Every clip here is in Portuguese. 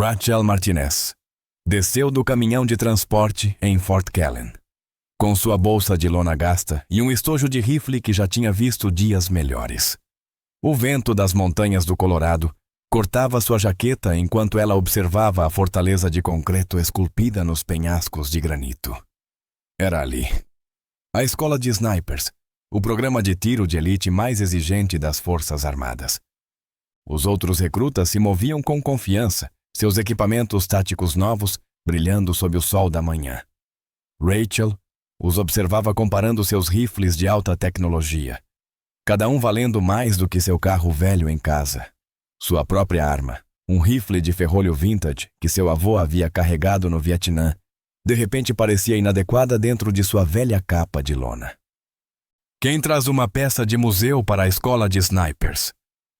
Rachel Martinez desceu do caminhão de transporte em Fort Callan, com sua bolsa de lona gasta e um estojo de rifle que já tinha visto dias melhores. O vento das montanhas do Colorado cortava sua jaqueta enquanto ela observava a fortaleza de concreto esculpida nos penhascos de granito. Era ali. A escola de snipers, o programa de tiro de elite mais exigente das Forças Armadas. Os outros recrutas se moviam com confiança, seus equipamentos táticos novos brilhando sob o sol da manhã. Rachel os observava comparando seus rifles de alta tecnologia, cada um valendo mais do que seu carro velho em casa. Sua própria arma, um rifle de ferrolho vintage que seu avô havia carregado no Vietnã, de repente parecia inadequada dentro de sua velha capa de lona. "Quem traz uma peça de museu para a escola de snipers?"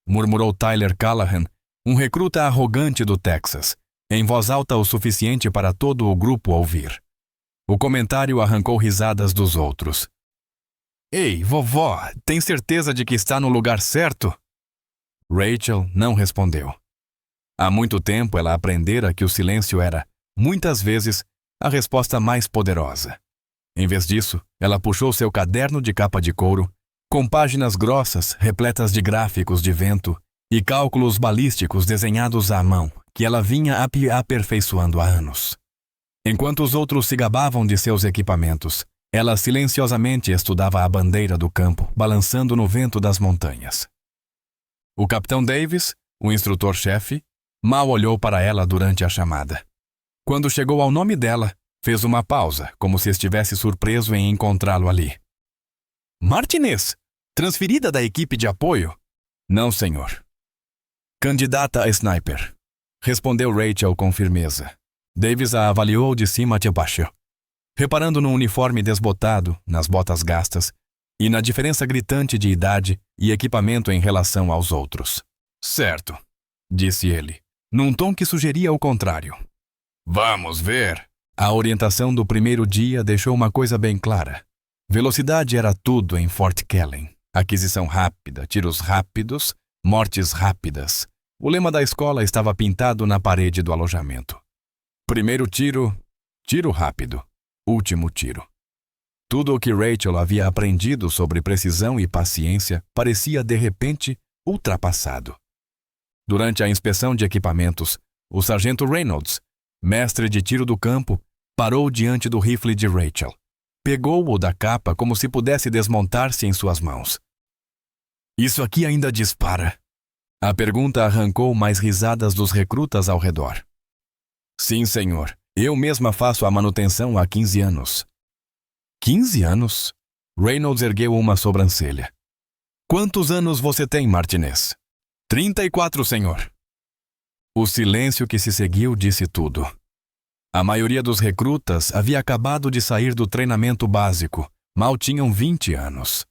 murmurou Tyler Callahan, um recruta arrogante do Texas, em voz alta o suficiente para todo o grupo ouvir. O comentário arrancou risadas dos outros. "Ei, vovó, tem certeza de que está no lugar certo?" Rachel não respondeu. Há muito tempo ela aprendera que o silêncio era, muitas vezes, a resposta mais poderosa. Em vez disso, ela puxou seu caderno de capa de couro, com páginas grossas repletas de gráficos de vento e cálculos balísticos desenhados à mão, que ela vinha aperfeiçoando há anos. Enquanto os outros se gabavam de seus equipamentos, ela silenciosamente estudava a bandeira do campo, balançando no vento das montanhas. O capitão Davis, o instrutor-chefe, mal olhou para ela durante a chamada. Quando chegou ao nome dela, fez uma pausa, como se estivesse surpreso em encontrá-lo ali. "Martinez, transferida da equipe de apoio?" "Não, senhor." "Candidata a sniper", respondeu Rachel com firmeza. Davis a avaliou de cima a baixo, reparando no uniforme desbotado, nas botas gastas e na diferença gritante de idade e equipamento em relação aos outros. "Certo", disse ele, num tom que sugeria o contrário. "Vamos ver." A orientação do primeiro dia deixou uma coisa bem clara. Velocidade era tudo em Fort Callan. Aquisição rápida, tiros rápidos, mortes rápidas. O lema da escola estava pintado na parede do alojamento. Primeiro tiro, tiro rápido. Último tiro. Tudo o que Rachel havia aprendido sobre precisão e paciência parecia, de repente, ultrapassado. Durante a inspeção de equipamentos, o sargento Reynolds, mestre de tiro do campo, parou diante do rifle de Rachel. Pegou-o da capa como se pudesse desmontar-se em suas mãos. "Isso aqui ainda dispara?" A pergunta arrancou mais risadas dos recrutas ao redor. "Sim, senhor. Eu mesma faço a manutenção há 15 anos. 15 anos? Reynolds ergueu uma sobrancelha. "Quantos anos você tem, Martinez?" 34, senhor." O silêncio que se seguiu disse tudo. A maioria dos recrutas havia acabado de sair do treinamento básico, mal tinham 20 anos.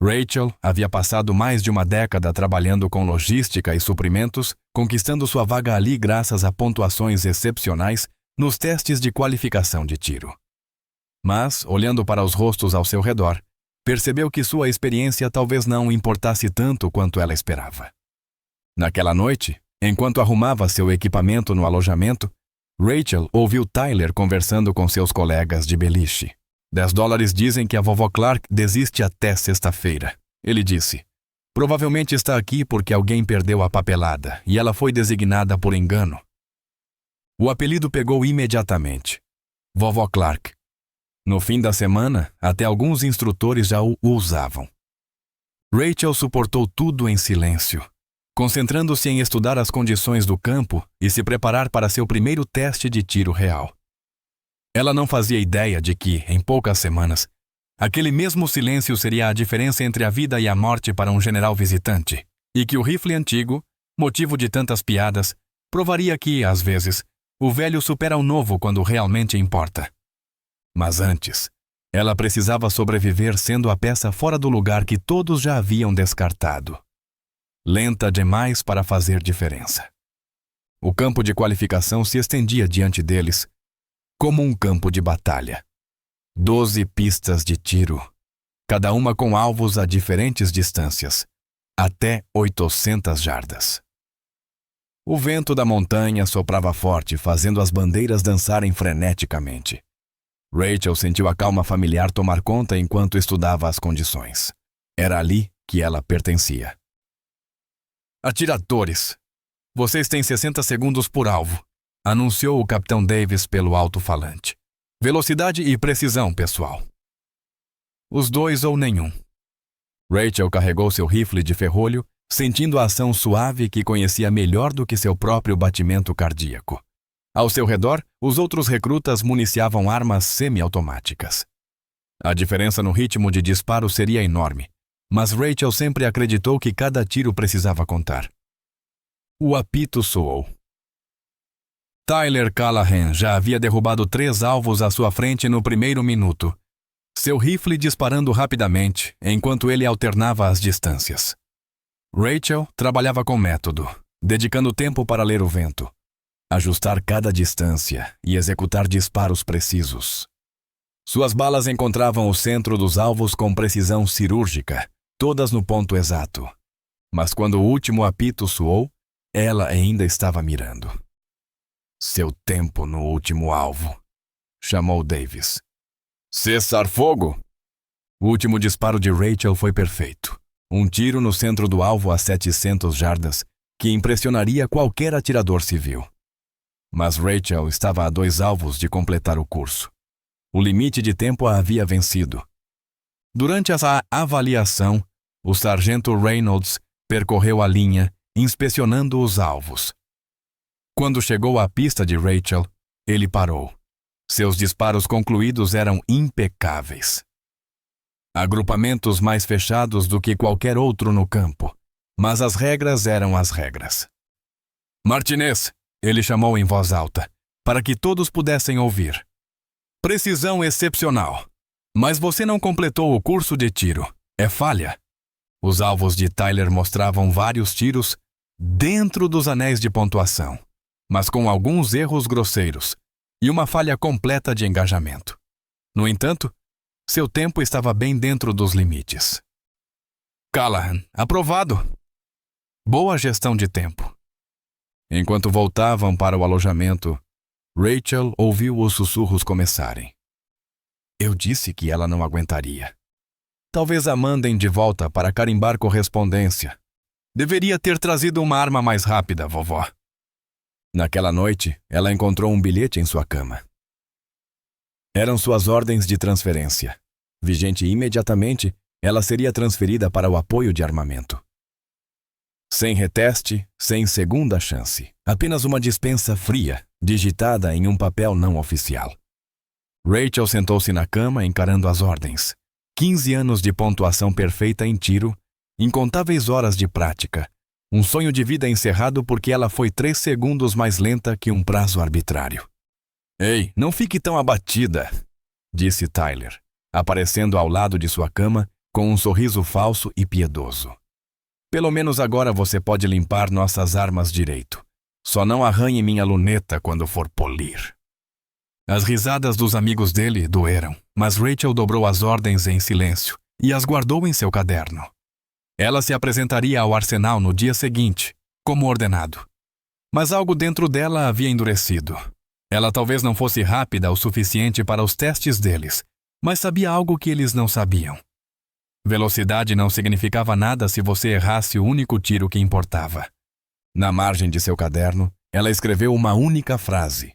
Rachel havia passado mais de uma década trabalhando com logística e suprimentos, conquistando sua vaga ali graças a pontuações excepcionais nos testes de qualificação de tiro. Mas, olhando para os rostos ao seu redor, percebeu que sua experiência talvez não importasse tanto quanto ela esperava. Naquela noite, enquanto arrumava seu equipamento no alojamento, Rachel ouviu Tyler conversando com seus colegas de beliche. $10 dizem que a vovó Clark desiste até sexta-feira. Ele disse. Provavelmente está aqui porque alguém perdeu a papelada e ela foi designada por engano. O apelido pegou imediatamente. Vovó Clark. No fim da semana, até alguns instrutores já o usavam. Rachel suportou tudo em silêncio, concentrando-se em estudar as condições do campo e se preparar para seu primeiro teste de tiro real. Ela não fazia ideia de que, em poucas semanas, aquele mesmo silêncio seria a diferença entre a vida e a morte para um general visitante, e que o rifle antigo, motivo de tantas piadas, provaria que, às vezes, o velho supera o novo quando realmente importa. Mas antes, ela precisava sobreviver sendo a peça fora do lugar que todos já haviam descartado. Lenta demais para fazer diferença. O campo de qualificação se estendia diante deles, como um campo de batalha. 12 pistas de tiro, cada uma com alvos a diferentes distâncias, até 800 jardas. O vento da montanha soprava forte, fazendo as bandeiras dançarem freneticamente. Rachel sentiu a calma familiar tomar conta enquanto estudava as condições. Era ali que ela pertencia. Atiradores! Vocês têm 60 segundos por alvo, anunciou o Capitão Davis pelo alto-falante. Velocidade e precisão, pessoal. Os dois ou nenhum. Rachel carregou seu rifle de ferrolho, sentindo a ação suave que conhecia melhor do que seu próprio batimento cardíaco. Ao seu redor, os outros recrutas municiavam armas semiautomáticas. A diferença no ritmo de disparo seria enorme, mas Rachel sempre acreditou que cada tiro precisava contar. O apito soou. Tyler Callahan já havia derrubado 3 alvos à sua frente no primeiro minuto, seu rifle disparando rapidamente, enquanto ele alternava as distâncias. Rachel trabalhava com método, dedicando tempo para ler o vento, ajustar cada distância e executar disparos precisos. Suas balas encontravam o centro dos alvos com precisão cirúrgica, todas no ponto exato. Mas quando o último apito soou, ela ainda estava mirando. Seu tempo no último alvo, chamou Davis. Cessar fogo! O último disparo de Rachel foi perfeito. Um tiro no centro do alvo a 700 jardas, que impressionaria qualquer atirador civil. Mas Rachel estava a 2 alvos de completar o curso. O limite de tempo a havia vencido. Durante essa avaliação, o sargento Reynolds percorreu a linha, inspecionando os alvos. Quando chegou à pista de Rachel, ele parou. Seus disparos concluídos eram impecáveis. Agrupamentos mais fechados do que qualquer outro no campo, mas as regras eram as regras. Martinez, ele chamou em voz alta, para que todos pudessem ouvir. Precisão excepcional. Mas você não completou o curso de tiro. É falha. Os alvos de Tyler mostravam vários tiros dentro dos anéis de pontuação, mas com alguns erros grosseiros e uma falha completa de engajamento. No entanto, seu tempo estava bem dentro dos limites. Callahan, aprovado. Boa gestão de tempo. Enquanto voltavam para o alojamento, Rachel ouviu os sussurros começarem. Eu disse que ela não aguentaria. Talvez a mandem de volta para carimbar correspondência. Deveria ter trazido uma arma mais rápida, vovó. Naquela noite, ela encontrou um bilhete em sua cama. Eram suas ordens de transferência. Vigente imediatamente, ela seria transferida para o apoio de armamento. Sem reteste, sem segunda chance. Apenas uma dispensa fria, digitada em um papel não oficial. Rachel sentou-se na cama encarando as ordens. 15 anos de pontuação perfeita em tiro, incontáveis horas de prática, um sonho de vida encerrado porque ela foi 3 segundos mais lenta que um prazo arbitrário. Ei, não fique tão abatida, disse Tyler, aparecendo ao lado de sua cama com um sorriso falso e piedoso. Pelo menos agora você pode limpar nossas armas direito. Só não arranhe minha luneta quando for polir. As risadas dos amigos dele doeram, mas Rachel dobrou as ordens em silêncio e as guardou em seu caderno. Ela se apresentaria ao arsenal no dia seguinte, como ordenado. Mas algo dentro dela havia endurecido. Ela talvez não fosse rápida o suficiente para os testes deles, mas sabia algo que eles não sabiam. Velocidade não significava nada se você errasse o único tiro que importava. Na margem de seu caderno, ela escreveu uma única frase.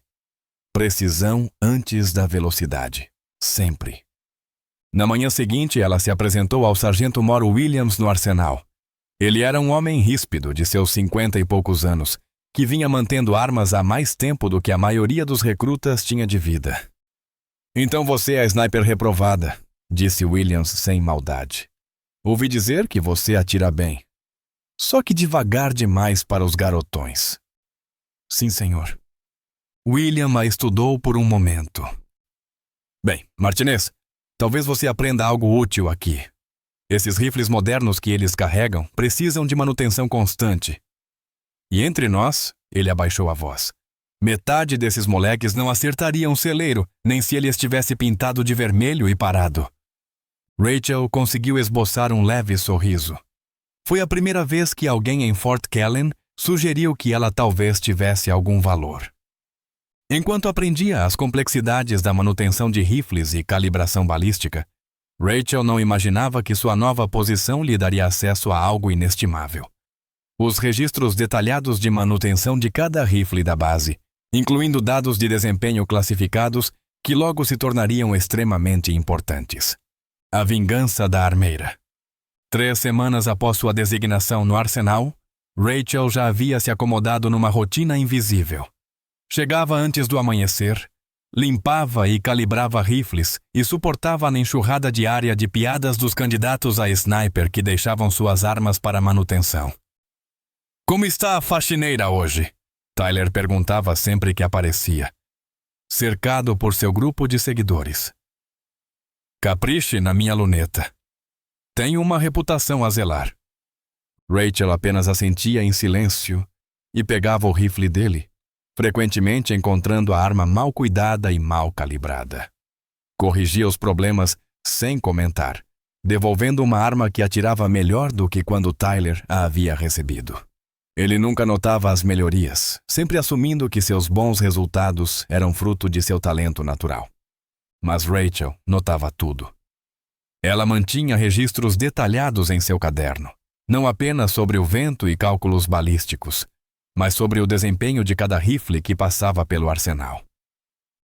Precisão antes da velocidade. Sempre. Na manhã seguinte, ela se apresentou ao sargento Moro Williams no arsenal. Ele era um homem ríspido de seus 50 e poucos anos, que vinha mantendo armas há mais tempo do que a maioria dos recrutas tinha de vida. Então você é a sniper reprovada, disse Williams sem maldade. Ouvi dizer que você atira bem. Só que devagar demais para os garotões. Sim, senhor. William a estudou por um momento. Bem, Martinez, talvez você aprenda algo útil aqui. Esses rifles modernos que eles carregam precisam de manutenção constante. E entre nós, ele abaixou a voz. Metade desses moleques não acertaria um celeiro, nem se ele estivesse pintado de vermelho e parado. Rachel conseguiu esboçar um leve sorriso. Foi a primeira vez que alguém em Fort Callan sugeriu que ela talvez tivesse algum valor. Enquanto aprendia as complexidades da manutenção de rifles e calibração balística, Rachel não imaginava que sua nova posição lhe daria acesso a algo inestimável. Os registros detalhados de manutenção de cada rifle da base, incluindo dados de desempenho classificados que logo se tornariam extremamente importantes. A vingança da armeira. 3 semanas após sua designação no arsenal, Rachel já havia se acomodado numa rotina invisível. Chegava antes do amanhecer, limpava e calibrava rifles e suportava a enxurrada diária de piadas dos candidatos a sniper que deixavam suas armas para manutenção. "Como está a faxineira hoje?" Tyler perguntava sempre que aparecia, cercado por seu grupo de seguidores. "Capriche na minha luneta. Tenho uma reputação a zelar." Rachel apenas assentia em silêncio e pegava o rifle dele, frequentemente encontrando a arma mal cuidada e mal calibrada. Corrigia os problemas sem comentar, devolvendo uma arma que atirava melhor do que quando Tyler a havia recebido. Ele nunca notava as melhorias, sempre assumindo que seus bons resultados eram fruto de seu talento natural. Mas Rachel notava tudo. Ela mantinha registros detalhados em seu caderno, não apenas sobre o vento e cálculos balísticos, mas sobre o desempenho de cada rifle que passava pelo arsenal.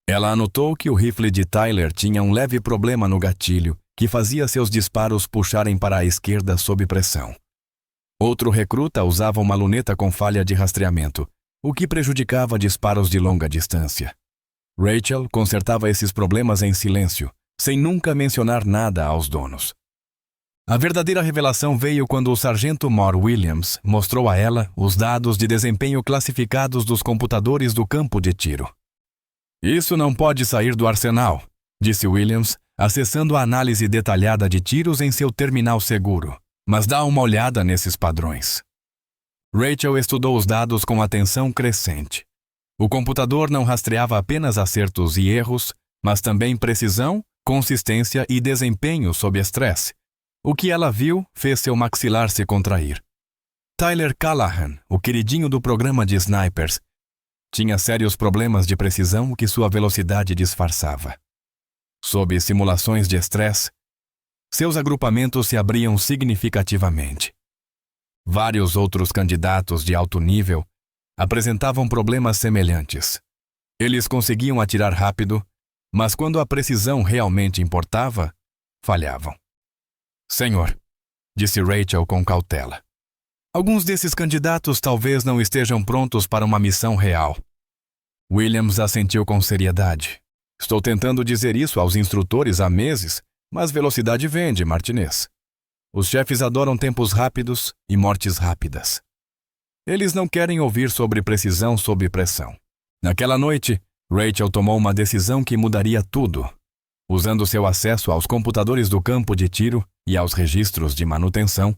Ela anotou que o rifle de Tyler tinha um leve problema no gatilho que fazia seus disparos puxarem para a esquerda sob pressão. Outro recruta usava uma luneta com falha de rastreamento, o que prejudicava disparos de longa distância. Rachel consertava esses problemas em silêncio, sem nunca mencionar nada aos donos. A verdadeira revelação veio quando o sargento Mor Williams mostrou a ela os dados de desempenho classificados dos computadores do campo de tiro. "Isso não pode sair do arsenal", disse Williams, acessando a análise detalhada de tiros em seu terminal seguro. "Mas dá uma olhada nesses padrões." Rachel estudou os dados com atenção crescente. O computador não rastreava apenas acertos e erros, mas também precisão, consistência e desempenho sob estresse. O que ela viu fez seu maxilar se contrair. Tyler Callahan, o queridinho do programa de snipers, tinha sérios problemas de precisão que sua velocidade disfarçava. Sob simulações de estresse, seus agrupamentos se abriam significativamente. Vários outros candidatos de alto nível apresentavam problemas semelhantes. Eles conseguiam atirar rápido, mas quando a precisão realmente importava, falhavam. "Senhor", disse Rachel com cautela, "alguns desses candidatos talvez não estejam prontos para uma missão real." Williams assentiu com seriedade. "Estou tentando dizer isso aos instrutores há meses, mas velocidade vende, Martinez. Os chefes adoram tempos rápidos e mortes rápidas. Eles não querem ouvir sobre precisão sob pressão." Naquela noite, Rachel tomou uma decisão que mudaria tudo. Usando seu acesso aos computadores do campo de tiro e aos registros de manutenção,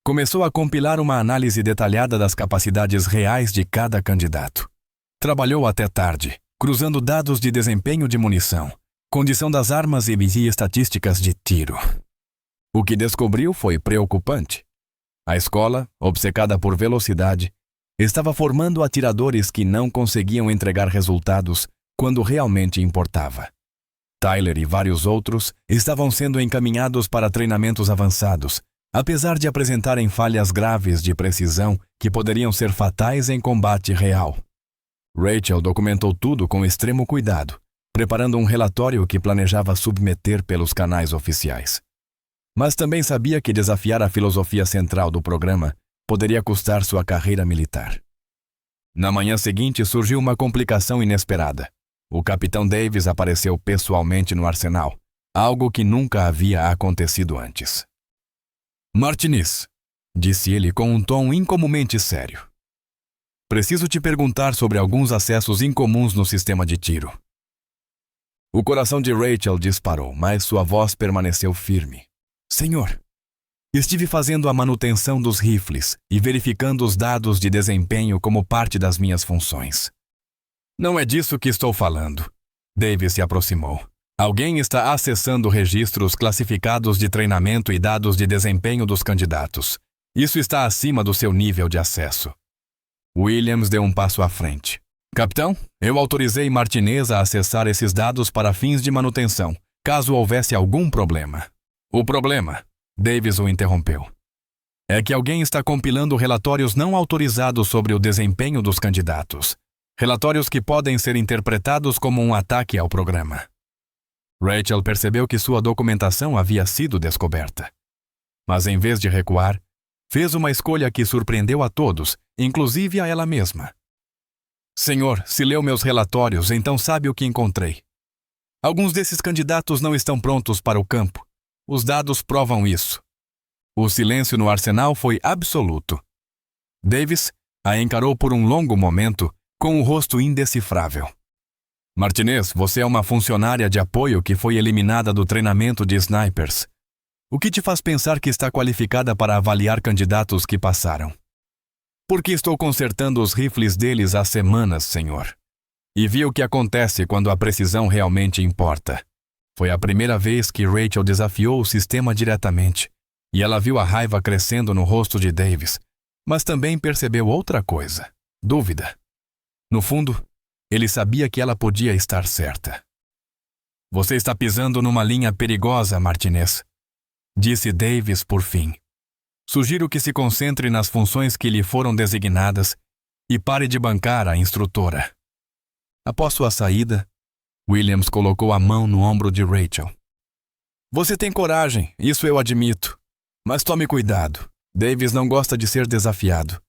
começou a compilar uma análise detalhada das capacidades reais de cada candidato. Trabalhou até tarde, cruzando dados de desempenho de munição, condição das armas e estatísticas de tiro. O que descobriu foi preocupante. A escola, obcecada por velocidade, estava formando atiradores que não conseguiam entregar resultados quando realmente importava. Tyler e vários outros estavam sendo encaminhados para treinamentos avançados, apesar de apresentarem falhas graves de precisão que poderiam ser fatais em combate real. Rachel documentou tudo com extremo cuidado, preparando um relatório que planejava submeter pelos canais oficiais. Mas também sabia que desafiar a filosofia central do programa poderia custar sua carreira militar. Na manhã seguinte surgiu uma complicação inesperada. O capitão Davis apareceu pessoalmente no arsenal, algo que nunca havia acontecido antes. "Martinez", disse ele com um tom incomumente sério, "preciso te perguntar sobre alguns acessos incomuns no sistema de tiro." O coração de Rachel disparou, mas sua voz permaneceu firme. "Senhor, estive fazendo a manutenção dos rifles e verificando os dados de desempenho como parte das minhas funções." "Não é disso que estou falando." Davis se aproximou. "Alguém está acessando registros classificados de treinamento e dados de desempenho dos candidatos. Isso está acima do seu nível de acesso." Williams deu um passo à frente. Capitão, eu autorizei Martinez a acessar esses dados para fins de manutenção, caso houvesse algum problema. O problema, Davis o interrompeu, é que alguém está compilando relatórios não autorizados sobre o desempenho dos candidatos. Relatórios que podem ser interpretados como um ataque ao programa. Rachel percebeu que sua documentação havia sido descoberta. Mas em vez de recuar, fez uma escolha que surpreendeu a todos, inclusive a ela mesma. Senhor, se leu meus relatórios, então sabe o que encontrei. Alguns desses candidatos não estão prontos para o campo. Os dados provam isso. O silêncio no arsenal foi absoluto. Davis a encarou por um longo momento, com o rosto indecifrável. Martinez, você é uma funcionária de apoio que foi eliminada do treinamento de snipers. O que te faz pensar que está qualificada para avaliar candidatos que passaram? Porque estou consertando os rifles deles há semanas, senhor. E vi o que acontece quando a precisão realmente importa. Foi a primeira vez que Rachel desafiou o sistema diretamente, e ela viu a raiva crescendo no rosto de Davis, mas também percebeu outra coisa: dúvida. No fundo, ele sabia que ela podia estar certa. Você está pisando numa linha perigosa, Martinez, disse Davis por fim. Sugiro que se concentre nas funções que lhe foram designadas e pare de bancar a instrutora. Após sua saída, Williams colocou a mão no ombro de Rachel. Você tem coragem, isso eu admito. Mas tome cuidado. Davis não gosta de ser desafiado.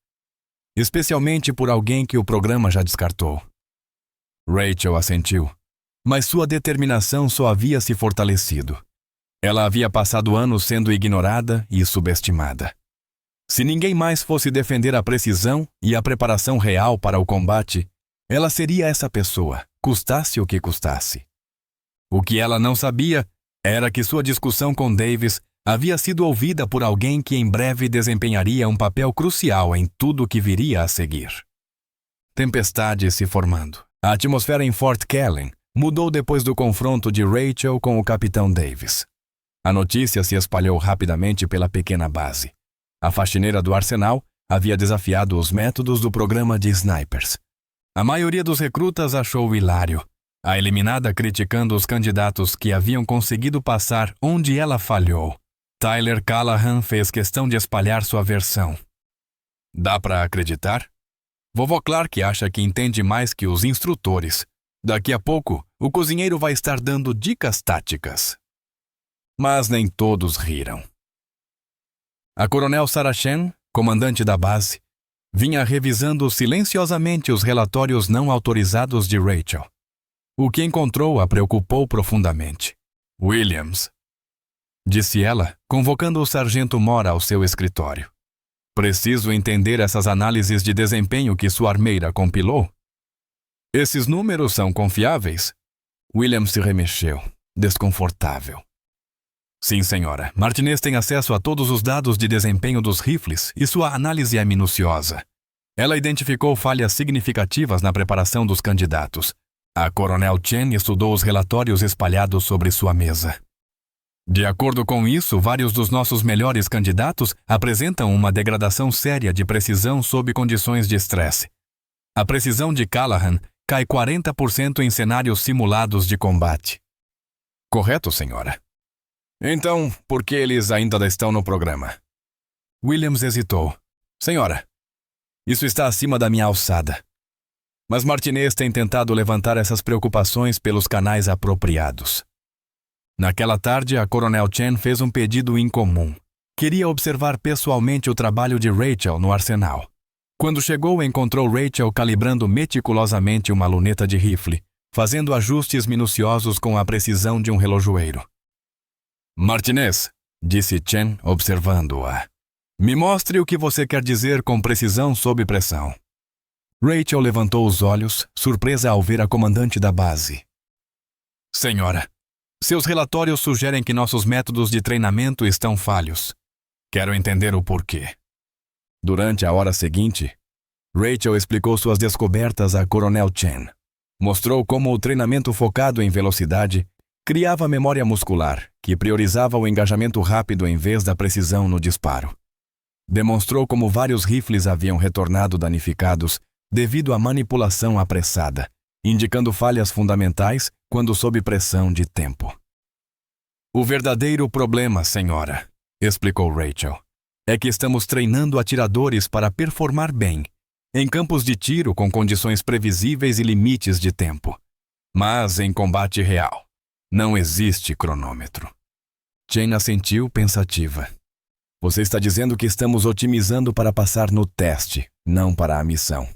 Especialmente por alguém que o programa já descartou. Rachel assentiu, mas sua determinação só havia se fortalecido. Ela havia passado anos sendo ignorada e subestimada. Se ninguém mais fosse defender a precisão e a preparação real para o combate, ela seria essa pessoa, custasse o que custasse. O que ela não sabia era que sua discussão com Davis havia sido ouvida por alguém que em breve desempenharia um papel crucial em tudo o que viria a seguir. Tempestade se formando. A atmosfera em Fort Callan mudou depois do confronto de Rachel com o capitão Davis. A notícia se espalhou rapidamente pela pequena base. A faxineira do arsenal havia desafiado os métodos do programa de snipers. A maioria dos recrutas achou hilário, a eliminada criticando os candidatos que haviam conseguido passar onde ela falhou. Tyler Callahan fez questão de espalhar sua versão. Dá para acreditar? Vovó Clark acha que entende mais que os instrutores. Daqui a pouco, o cozinheiro vai estar dando dicas táticas. Mas nem todos riram. A coronel Sarah Chen, comandante da base, vinha revisando silenciosamente os relatórios não autorizados de Rachel. O que encontrou a preocupou profundamente. Williams, disse ela, convocando o sargento Mora ao seu escritório. Preciso entender essas análises de desempenho que sua armeira compilou. Esses números são confiáveis? Williams se remexeu, desconfortável. Sim, senhora. Martinez tem acesso a todos os dados de desempenho dos rifles e sua análise é minuciosa. Ela identificou falhas significativas na preparação dos candidatos. A coronel Chen estudou os relatórios espalhados sobre sua mesa. De acordo com isso, vários dos nossos melhores candidatos apresentam uma degradação séria de precisão sob condições de estresse. A precisão de Callahan cai 40% em cenários simulados de combate. Correto, senhora? Então, por que eles ainda estão no programa? Williams hesitou. Senhora, isso está acima da minha alçada. Mas Martinez tem tentado levantar essas preocupações pelos canais apropriados. Naquela tarde, a coronel Chen fez um pedido incomum. Queria observar pessoalmente o trabalho de Rachel no arsenal. Quando chegou, encontrou Rachel calibrando meticulosamente uma luneta de rifle, fazendo ajustes minuciosos com a precisão de um relojoeiro. Martinez, disse Chen, observando-a. Me mostre o que você quer dizer com precisão sob pressão. Rachel levantou os olhos, surpresa ao ver a comandante da base. Senhora, seus relatórios sugerem que nossos métodos de treinamento estão falhos. Quero entender o porquê. Durante a hora seguinte, Rachel explicou suas descobertas a Coronel Chen. Mostrou como o treinamento focado em velocidade criava memória muscular, que priorizava o engajamento rápido em vez da precisão no disparo. Demonstrou como vários rifles haviam retornado danificados devido à manipulação apressada, indicando falhas fundamentais quando sob pressão de tempo. O verdadeiro problema, senhora, explicou Rachel, é que estamos treinando atiradores para performar bem, em campos de tiro com condições previsíveis e limites de tempo. Mas em combate real, não existe cronômetro. Chen assentiu pensativa. Você está dizendo que estamos otimizando para passar no teste, não para a missão.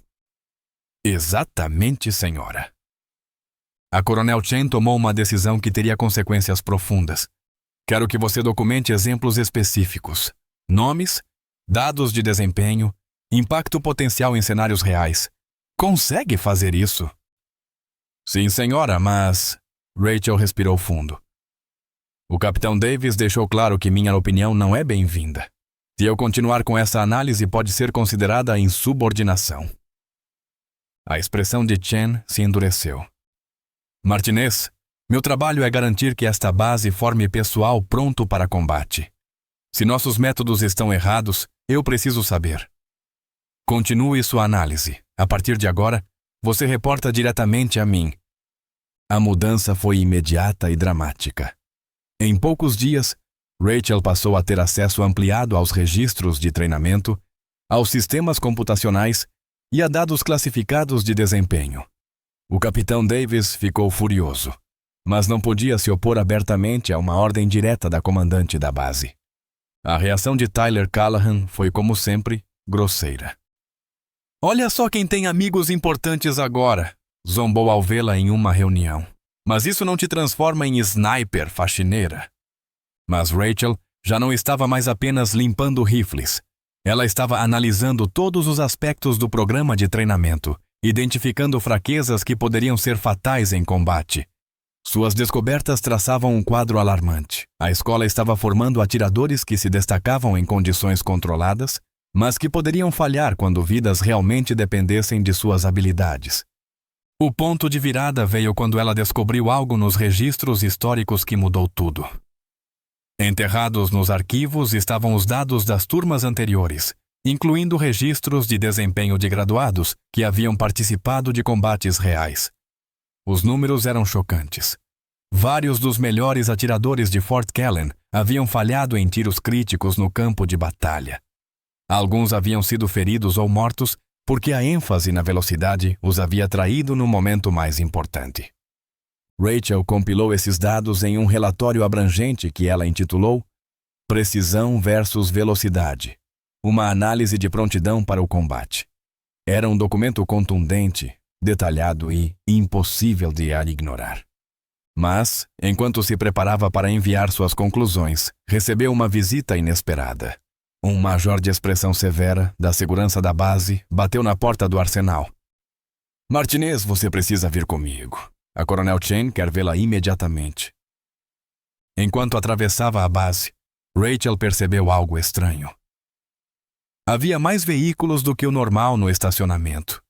Exatamente, senhora. A Coronel Chen tomou uma decisão que teria consequências profundas. Quero que você documente exemplos específicos, nomes, dados de desempenho, impacto potencial em cenários reais. Consegue fazer isso? Sim, senhora, mas... Rachel respirou fundo. O Capitão Davis deixou claro que minha opinião não é bem-vinda. Se eu continuar com essa análise, pode ser considerada insubordinação. A expressão de Chen se endureceu. Martinez, meu trabalho é garantir que esta base forme pessoal pronto para combate. Se nossos métodos estão errados, eu preciso saber. Continue sua análise. A partir de agora, você reporta diretamente a mim. A mudança foi imediata e dramática. Em poucos dias, Rachel passou a ter acesso ampliado aos registros de treinamento, aos sistemas computacionais e a dados classificados de desempenho. O Capitão Davis ficou furioso, mas não podia se opor abertamente a uma ordem direta da comandante da base. A reação de Tyler Callahan foi, como sempre, grosseira. Olha só quem tem amigos importantes agora, zombou ao vê-la em uma reunião. Mas isso não te transforma em sniper faxineira. Mas Rachel já não estava mais apenas limpando rifles. Ela estava analisando todos os aspectos do programa de treinamento, identificando fraquezas que poderiam ser fatais em combate. Suas descobertas traçavam um quadro alarmante. A escola estava formando atiradores que se destacavam em condições controladas, mas que poderiam falhar quando vidas realmente dependessem de suas habilidades. O ponto de virada veio quando ela descobriu algo nos registros históricos que mudou tudo. Enterrados nos arquivos estavam os dados das turmas anteriores, incluindo registros de desempenho de graduados que haviam participado de combates reais. Os números eram chocantes. Vários dos melhores atiradores de Fort Callan haviam falhado em tiros críticos no campo de batalha. Alguns haviam sido feridos ou mortos porque a ênfase na velocidade os havia traído no momento mais importante. Rachel compilou esses dados em um relatório abrangente que ela intitulou Precisão versus Velocidade, uma análise de prontidão para o combate. Era um documento contundente, detalhado e impossível de ignorar. Mas, enquanto se preparava para enviar suas conclusões, recebeu uma visita inesperada. Um major de expressão severa, da segurança da base, bateu na porta do arsenal. Martinez, você precisa vir comigo. A Coronel Chen quer vê-la imediatamente. Enquanto atravessava a base, Rachel percebeu algo estranho. Havia mais veículos do que o normal no estacionamento,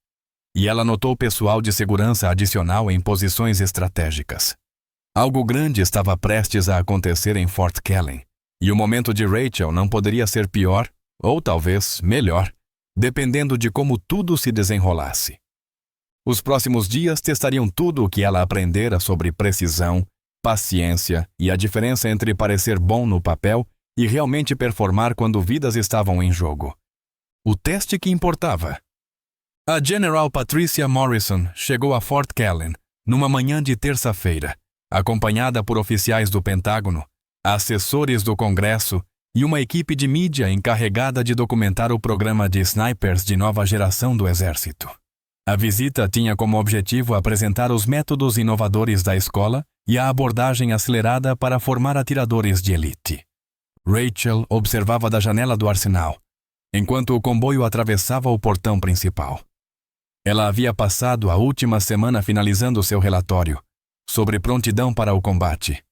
e ela notou pessoal de segurança adicional em posições estratégicas. Algo grande estava prestes a acontecer em Fort Callan. E o momento de Rachel não poderia ser pior, ou talvez melhor, dependendo de como tudo se desenrolasse. Os próximos dias testariam tudo o que ela aprendera sobre precisão, paciência e a diferença entre parecer bom no papel e realmente performar quando vidas estavam em jogo. O teste que importava. A General Patricia Morrison chegou a Fort Callan numa manhã de terça-feira, acompanhada por oficiais do Pentágono, assessores do Congresso e uma equipe de mídia encarregada de documentar o programa de snipers de nova geração do Exército. A visita tinha como objetivo apresentar os métodos inovadores da escola e a abordagem acelerada para formar atiradores de elite. Rachel observava da janela do arsenal, enquanto o comboio atravessava o portão principal. Ela havia passado a última semana finalizando seu relatório sobre prontidão para o combate,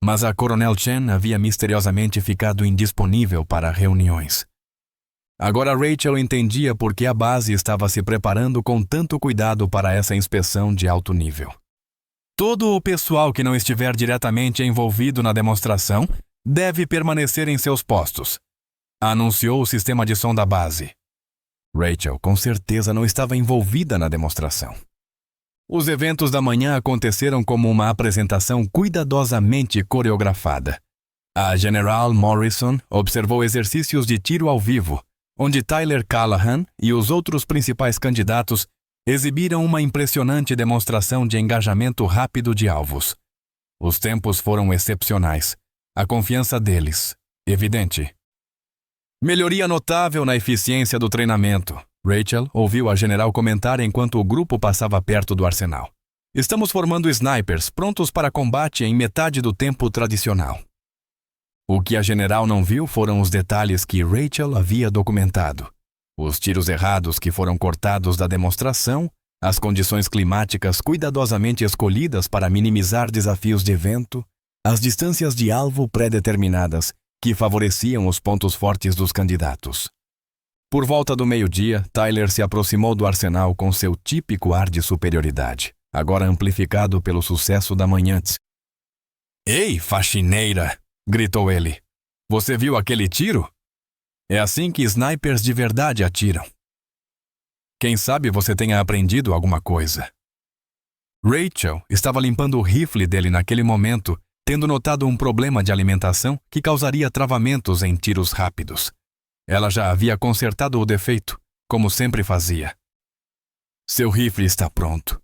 mas a Coronel Chen havia misteriosamente ficado indisponível para reuniões. Agora Rachel entendia por que a base estava se preparando com tanto cuidado para essa inspeção de alto nível. Todo o pessoal que não estiver diretamente envolvido na demonstração deve permanecer em seus postos. anunciou o sistema de som da base. Rachel, com certeza, não estava envolvida na demonstração. Os eventos da manhã aconteceram como uma apresentação cuidadosamente coreografada. A General Morrison observou exercícios de tiro ao vivo, onde Tyler Callahan e os outros principais candidatos exibiram uma impressionante demonstração de engajamento rápido de alvos. Os tempos foram excepcionais. A confiança deles, evidente. Melhoria notável na eficiência do treinamento. Rachel ouviu a general comentar enquanto o grupo passava perto do arsenal. Estamos formando snipers prontos para combate em metade do tempo tradicional. O que a general não viu foram os detalhes que Rachel havia documentado. Os tiros errados que foram cortados da demonstração, as condições climáticas cuidadosamente escolhidas para minimizar desafios de vento, as distâncias de alvo pré-determinadas que favoreciam os pontos fortes dos candidatos. Por volta do meio-dia, Tyler se aproximou do arsenal com seu típico ar de superioridade, agora amplificado pelo sucesso da manhã. "Ei, faxineira!" gritou ele. "Você viu aquele tiro? É assim que snipers de verdade atiram. Quem sabe você tenha aprendido alguma coisa." Rachel estava limpando o rifle dele naquele momento, tendo notado um problema de alimentação que causaria travamentos em tiros rápidos. Ela já havia consertado o defeito, como sempre fazia. "Seu rifle está pronto",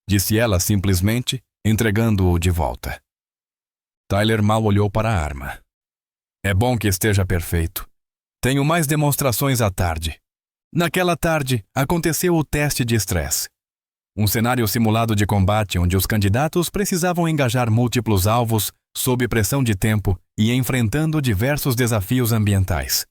disse ela simplesmente, entregando-o de volta. Tyler mal olhou para a arma. "É bom que esteja perfeito. Tenho mais demonstrações à tarde." Naquela tarde, aconteceu o teste de estresse. Um cenário simulado de combate onde os candidatos precisavam engajar múltiplos alvos sob pressão de tempo e enfrentando diversos desafios ambientais.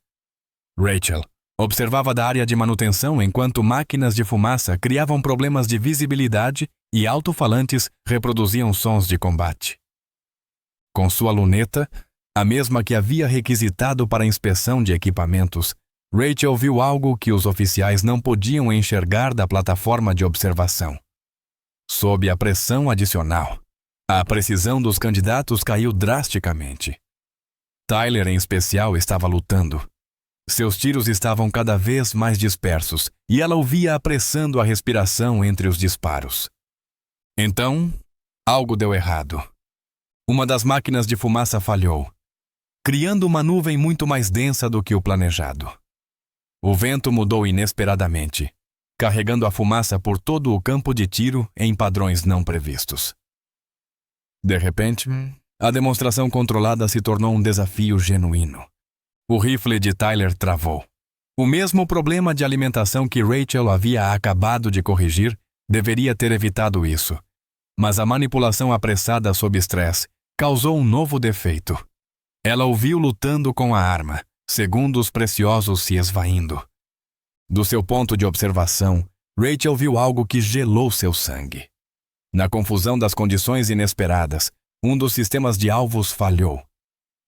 Rachel observava da área de manutenção enquanto máquinas de fumaça criavam problemas de visibilidade e alto-falantes reproduziam sons de combate. Com sua luneta, a mesma que havia requisitado para a inspeção de equipamentos, Rachel viu algo que os oficiais não podiam enxergar da plataforma de observação. Sob a pressão adicional, a precisão dos candidatos caiu drasticamente. Tyler, em especial, estava lutando. Seus tiros estavam cada vez mais dispersos e ela ouvia apressando a respiração entre os disparos. Então, algo deu errado. Uma das máquinas de fumaça falhou, criando uma nuvem muito mais densa do que o planejado. O vento mudou inesperadamente, carregando a fumaça por todo o campo de tiro em padrões não previstos. De repente, a demonstração controlada se tornou um desafio genuíno. O rifle de Tyler travou. O mesmo problema de alimentação que Rachel havia acabado de corrigir deveria ter evitado isso. Mas a manipulação apressada sob estresse causou um novo defeito. Ela o viu lutando com a arma, segundos preciosos se esvaindo. Do seu ponto de observação, Rachel viu algo que gelou seu sangue. Na confusão das condições inesperadas, um dos sistemas de alvos falhou.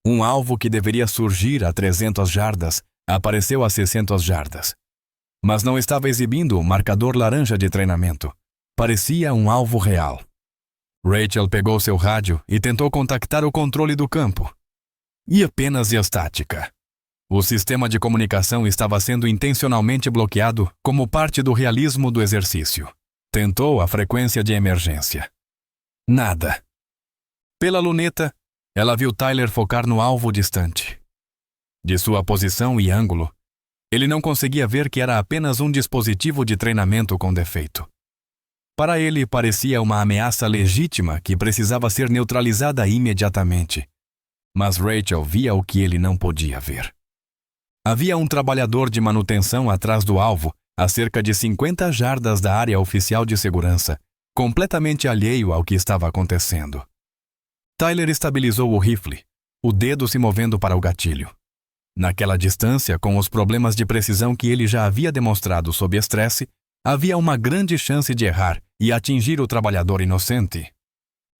Um alvo que deveria surgir a 300 jardas apareceu a 600 jardas. Mas não estava exibindo o marcador laranja de treinamento. Parecia um alvo real. Rachel pegou seu rádio e tentou contactar o controle do campo. E apenas estática. O sistema de comunicação estava sendo intencionalmente bloqueado como parte do realismo do exercício. Tentou a frequência de emergência. Nada. Pela luneta, ela viu Tyler focar no alvo distante. De sua posição e ângulo, ele não conseguia ver que era apenas um dispositivo de treinamento com defeito. Para ele, parecia uma ameaça legítima que precisava ser neutralizada imediatamente. Mas Rachel via o que ele não podia ver. Havia um trabalhador de manutenção atrás do alvo, a cerca de 50 jardas da área oficial de segurança, completamente alheio ao que estava acontecendo. Tyler estabilizou o rifle, o dedo se movendo para o gatilho. Naquela distância, com os problemas de precisão que ele já havia demonstrado sob estresse, havia uma grande chance de errar e atingir o trabalhador inocente.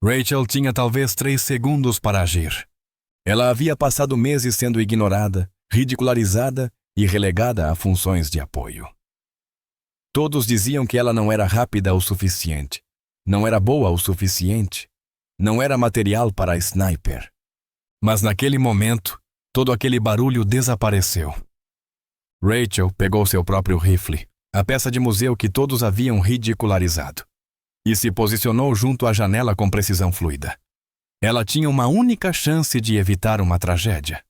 Rachel tinha talvez 3 segundos para agir. Ela havia passado meses sendo ignorada, ridicularizada e relegada a funções de apoio. Todos diziam que ela não era rápida o suficiente, não era boa o suficiente, não era material para sniper. Mas naquele momento, todo aquele barulho desapareceu. Rachel pegou seu próprio rifle, a peça de museu que todos haviam ridicularizado, e se posicionou junto à janela com precisão fluida. Ela tinha uma única chance de evitar uma tragédia.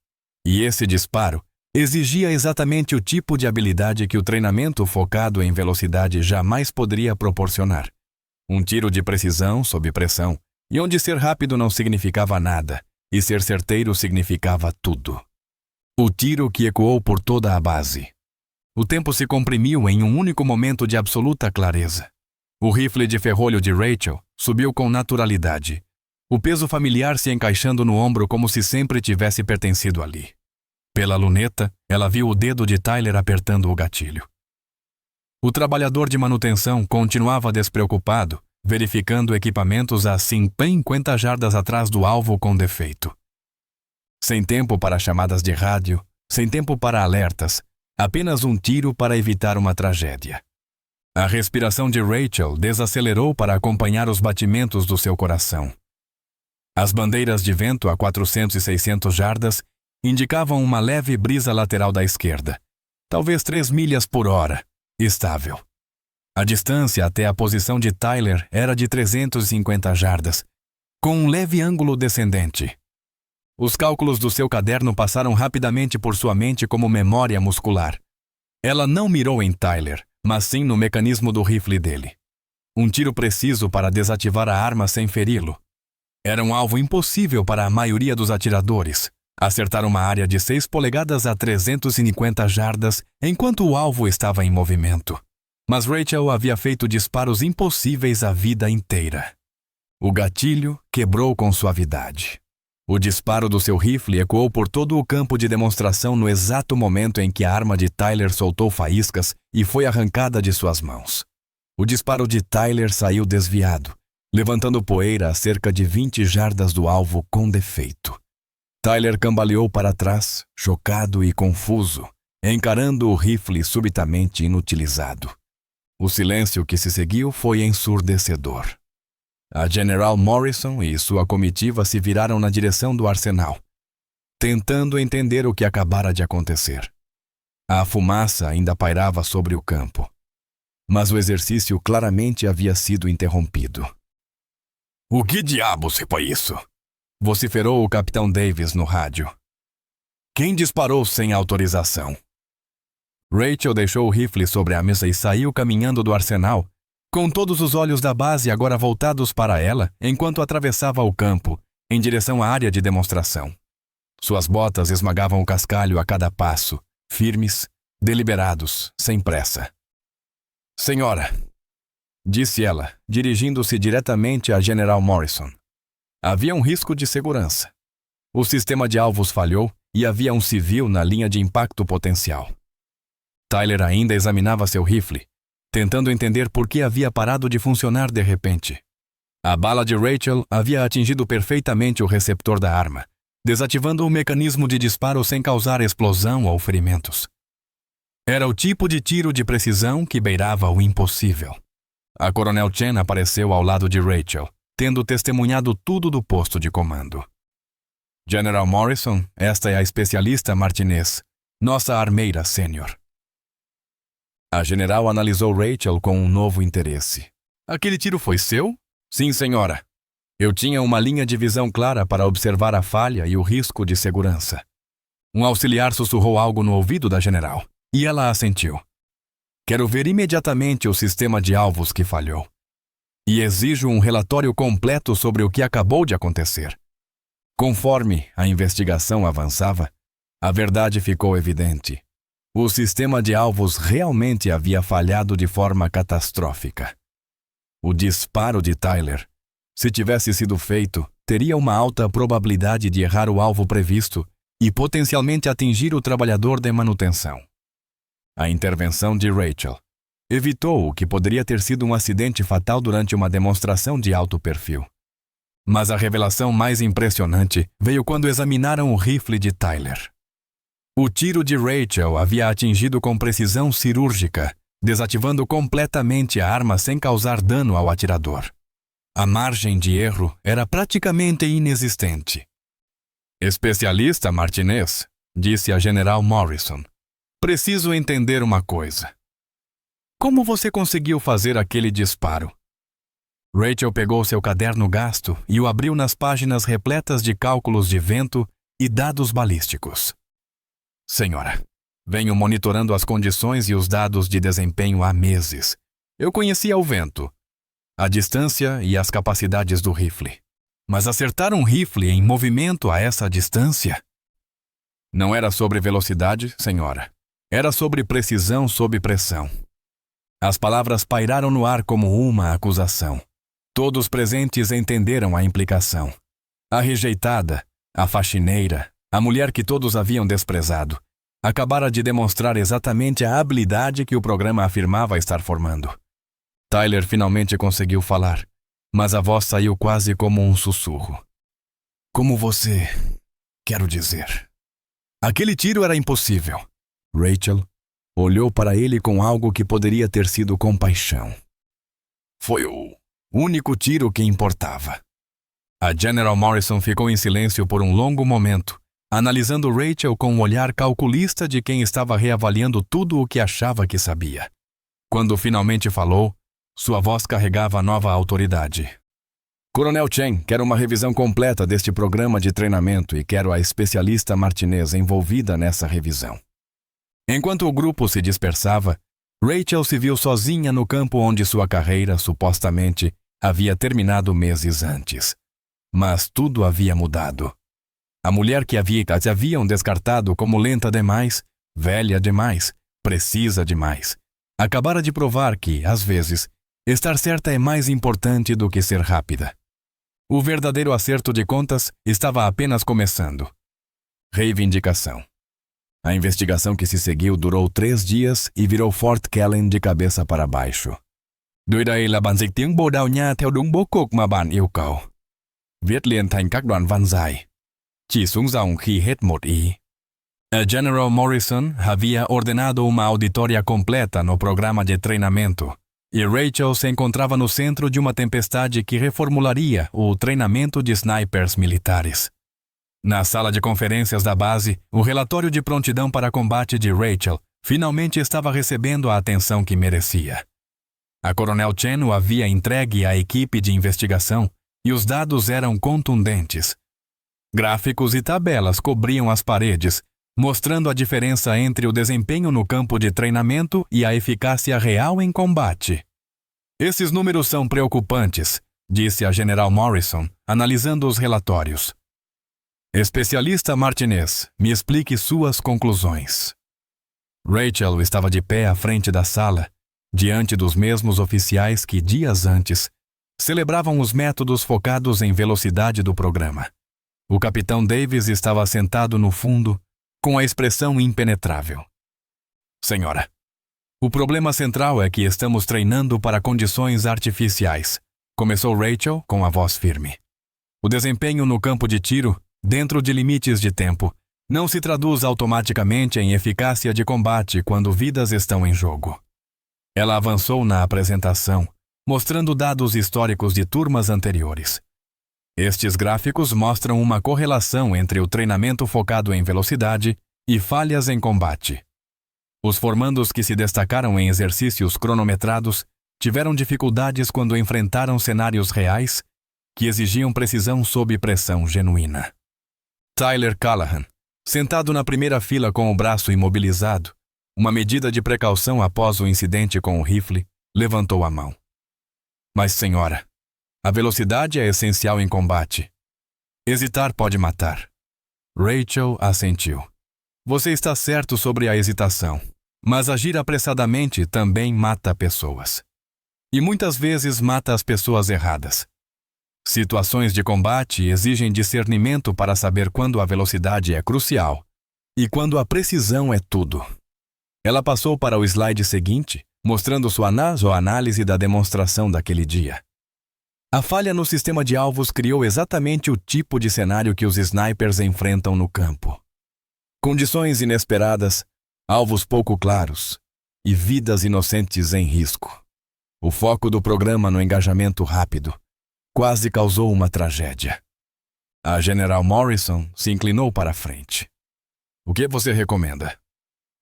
E esse disparo exigia exatamente o tipo de habilidade que o treinamento focado em velocidade jamais poderia proporcionar. Um tiro de precisão sob pressão, e onde ser rápido não significava nada, e ser certeiro significava tudo. O tiro que ecoou por toda a base. O tempo se comprimiu em um único momento de absoluta clareza. O rifle de ferrolho de Rachel subiu com naturalidade, o peso familiar se encaixando no ombro como se sempre tivesse pertencido ali. Pela luneta, ela viu o dedo de Tyler apertando o gatilho. O trabalhador de manutenção continuava despreocupado, verificando equipamentos a 50 jardas atrás do alvo com defeito. Sem tempo para chamadas de rádio, sem tempo para alertas, apenas um tiro para evitar uma tragédia. A respiração de Rachel desacelerou para acompanhar os batimentos do seu coração. As bandeiras de vento a 400 e 600 jardas indicavam uma leve brisa lateral da esquerda, talvez 3 milhas por hora, estável. A distância até a posição de Tyler era de 350 jardas, com um leve ângulo descendente. Os cálculos do seu caderno passaram rapidamente por sua mente como memória muscular. Ela não mirou em Tyler, mas sim no mecanismo do rifle dele. Um tiro preciso para desativar a arma sem feri-lo. Era um alvo impossível para a maioria dos atiradores. Acertar uma área de 6 polegadas a 350 jardas enquanto o alvo estava em movimento. Mas Rachel havia feito disparos impossíveis a vida inteira. O gatilho quebrou com suavidade. O disparo do seu rifle ecoou por todo o campo de demonstração no exato momento em que a arma de Tyler soltou faíscas e foi arrancada de suas mãos. O disparo de Tyler saiu desviado, levantando poeira a cerca de 20 jardas do alvo com defeito. Tyler cambaleou para trás, chocado e confuso, encarando o rifle subitamente inutilizado. O silêncio que se seguiu foi ensurdecedor. A General Morrison e sua comitiva se viraram na direção do arsenal, tentando entender o que acabara de acontecer. A fumaça ainda pairava sobre o campo, mas o exercício claramente havia sido interrompido. "O que diabos foi isso?" vociferou o Capitão Davis no rádio. "Quem disparou sem autorização?" Rachel deixou o rifle sobre a mesa e saiu caminhando do arsenal, com todos os olhos da base agora voltados para ela enquanto atravessava o campo, em direção à área de demonstração. Suas botas esmagavam o cascalho a cada passo, firmes, deliberados, sem pressa. "Senhora", disse ela, dirigindo-se diretamente a General Morrison. Havia um risco de segurança. O sistema de alvos falhou e havia um civil na linha de impacto potencial. Tyler ainda examinava seu rifle, tentando entender por que havia parado de funcionar de repente. A bala de Rachel havia atingido perfeitamente o receptor da arma, desativando o mecanismo de disparo sem causar explosão ou ferimentos. Era o tipo de tiro de precisão que beirava o impossível. A Coronel Chen apareceu ao lado de Rachel, tendo testemunhado tudo do posto de comando. "General Morrison, esta é a especialista Martinez, nossa armeira sênior." A general analisou Rachel com um novo interesse. "Aquele tiro foi seu?" "Sim, senhora. Eu tinha uma linha de visão clara para observar a falha e o risco de segurança." Um auxiliar sussurrou algo no ouvido da general, e ela assentiu. "Quero ver imediatamente o sistema de alvos que falhou. E exijo um relatório completo sobre o que acabou de acontecer." Conforme a investigação avançava, a verdade ficou evidente. O sistema de alvos realmente havia falhado de forma catastrófica. O disparo de Tyler, se tivesse sido feito, teria uma alta probabilidade de errar o alvo previsto e potencialmente atingir o trabalhador de manutenção. A intervenção de Rachel evitou o que poderia ter sido um acidente fatal durante uma demonstração de alto perfil. Mas a revelação mais impressionante veio quando examinaram o rifle de Tyler. O tiro de Rachel havia atingido com precisão cirúrgica, desativando completamente a arma sem causar dano ao atirador. A margem de erro era praticamente inexistente. "Especialista Martinez", disse a General Morrison, Preciso entender uma coisa. Como você conseguiu fazer aquele disparo? Rachel pegou seu caderno gasto e o abriu nas páginas repletas de cálculos de vento e dados balísticos. Senhora, venho monitorando as condições e os dados de desempenho há meses. Eu conhecia o vento, a distância e as capacidades do rifle. Mas acertar um rifle em movimento a essa distância? Não era sobre velocidade, senhora. Era sobre precisão sob pressão. As palavras pairaram no ar como uma acusação. Todos presentes entenderam a implicação. A rejeitada, a faxineira, a mulher que todos haviam desprezado, acabara de demonstrar exatamente a habilidade que o programa afirmava estar formando. Tyler finalmente conseguiu falar, mas a voz saiu quase como um sussurro. Como você... quero dizer... Aquele tiro era impossível. Rachel olhou para ele com algo que poderia ter sido compaixão. Foi o único tiro que importava. A General Morrison ficou em silêncio por um longo momento, analisando Rachel com um olhar calculista de quem estava reavaliando tudo o que achava que sabia. Quando finalmente falou, sua voz carregava nova autoridade. Coronel Chen, quero uma revisão completa deste programa de treinamento e quero a especialista Martinez envolvida nessa revisão. Enquanto o grupo se dispersava, Rachel se viu sozinha no campo onde sua carreira, supostamente, havia terminado meses antes. Mas tudo havia mudado. A mulher que haviam descartado como lenta demais, velha demais, precisa demais, acabara de provar que, às vezes, estar certa é mais importante do que ser rápida. O verdadeiro acerto de contas estava apenas começando. Reivindicação. A investigação que se seguiu durou 3 dias e virou Fort Kellen de cabeça para baixo. Đôi đây là bản dịch tiếng Bồ Đào Nha theo đúng bố cục mà bạn yêu cầu. Viết liền thành các đoạn văn dài. Chỉ xuống dòng khi hết một ý. General Morrison havia ordenado uma auditoria completa no programa de treinamento, e Rachel se encontrava no centro de uma tempestade que reformularia o treinamento de snipers militares. Na sala de conferências da base, o relatório de prontidão para combate de Rachel finalmente estava recebendo a atenção que merecia. A Coronel Chen o havia entregue à equipe de investigação e os dados eram contundentes. Gráficos e tabelas cobriam as paredes, mostrando a diferença entre o desempenho no campo de treinamento e a eficácia real em combate. Esses números são preocupantes, disse a General Morrison, analisando os relatórios. Especialista Martinez, me explique suas conclusões. Rachel estava de pé à frente da sala, diante dos mesmos oficiais que, dias antes, celebravam os métodos focados em velocidade do programa. O capitão Davis estava sentado no fundo, com a expressão impenetrável. Senhora, o problema central é que estamos treinando para condições artificiais, começou Rachel com a voz firme. O desempenho no campo de tiro, dentro de limites de tempo, não se traduz automaticamente em eficácia de combate quando vidas estão em jogo. Ela avançou na apresentação, mostrando dados históricos de turmas anteriores. Estes gráficos mostram uma correlação entre o treinamento focado em velocidade e falhas em combate. Os formandos que se destacaram em exercícios cronometrados tiveram dificuldades quando enfrentaram cenários reais que exigiam precisão sob pressão genuína. Tyler Callahan, sentado na primeira fila com o braço imobilizado, uma medida de precaução após o incidente com o rifle, levantou a mão. Mas, senhora, a velocidade é essencial em combate. Hesitar pode matar. Rachel assentiu. Você está certo sobre a hesitação, mas agir apressadamente também mata pessoas. E muitas vezes mata as pessoas erradas. Situações de combate exigem discernimento para saber quando a velocidade é crucial e quando a precisão é tudo. Ela passou para o slide seguinte, mostrando sua análise da demonstração daquele dia. A falha no sistema de alvos criou exatamente o tipo de cenário que os snipers enfrentam no campo. Condições inesperadas, alvos pouco claros e vidas inocentes em risco. O foco do programa no engajamento rápido quase causou uma tragédia. A General Morrison se inclinou para a frente. O que você recomenda?